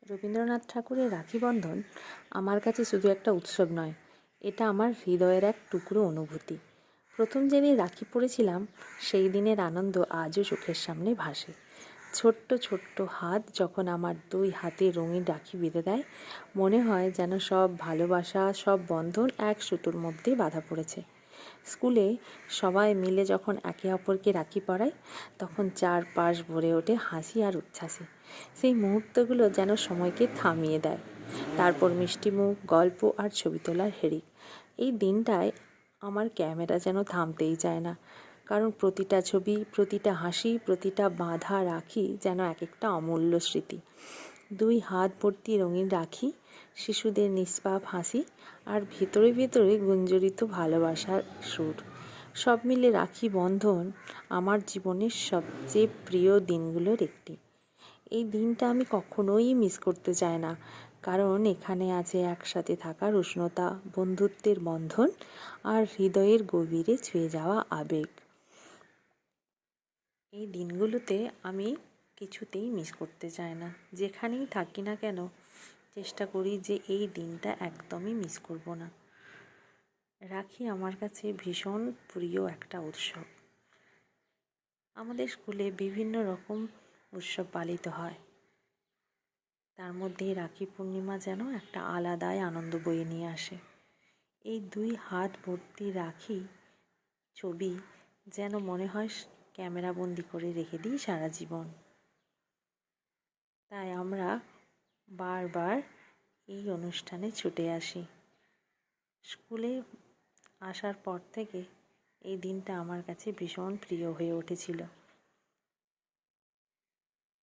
রবীন্দ্রনাথ ঠাকুরের রাখি বন্ধন আমার কাছে শুধু একটা উৎসব নয়, এটা আমার হৃদয়ের এক টুকরো অনুভূতি। প্রথম যেদিন রাখি পড়েছিলাম সেই দিনের আনন্দ আজও চোখের সামনে ভাসে। ছোট্ট ছোট্ট হাত যখন আমার দুই হাতে রঙিন রাখি বেঁধে দেয়, মনে হয় যেন সব ভালোবাসা, সব বন্ধন এক সুতোর মধ্যে বাঁধা পড়েছে। স্কুলে সবাই মিলে যখন একে অপরকে রাখি পরায়, তখন চারপাশ ভরে ওঠে হাসি আর উচ্ছ্বাসে। সেই মুহূর্তগুলো যেন সময়কে থামিয়ে দেয়। তারপর মিষ্টিমুখ, গল্প আর ছবি তোলার হিড়িক। এই দিনটায় আমার ক্যামেরা যেন থামতেই চায় না, কারণ প্রতিটা ছবি, প্রতিটা হাসি, প্রতিটা বাঁধা রাখি যেন এক একটা অমূল্য স্মৃতি। দুই হাত ভর্তি রঙিন রাখি, শিশুদের নিষ্পাপ হাসি আর ভেতরে ভেতরে গুঞ্জরিত ভালোবাসার সুর, সব মিলে রাখি বন্ধন আমার জীবনের সবচেয়ে প্রিয় দিনগুলোর একটি। এই দিনটা আমি কখনোই মিস করতে চাই না, কারণ এখানে আছে একসাথে থাকার উষ্ণতা, বন্ধুত্বের বন্ধন আর হৃদয়ের গভীরে ছুঁয়ে যাওয়া আবেগ। এই দিনগুলোতে আমি কিছুতেই মিস করতে চাই না। যেখানেই থাকি না কেন, চেষ্টা করি যে এই দিনটা একদমই মিস করব না। রাখি আমার কাছে ভীষণ প্রিয় একটা উৎসব। আমাদের স্কুলে বিভিন্ন রকম উৎসব পালিত হয়, তার মধ্যে রাখি পূর্ণিমা যেন একটা আলাদাই আনন্দ বয়ে নিয়ে আসে। এই দুই হাত ভর্তি রাখি ছবি যেন মনে হয় ক্যামেরাবন্দি করে রেখে দিই সারা জীবন। তাই আমরা বারবার এই অনুষ্ঠানে ছুটে আসি। স্কুলে আসার পর থেকে এই দিনটা আমার কাছে ভীষণ প্রিয় হয়ে উঠেছিল।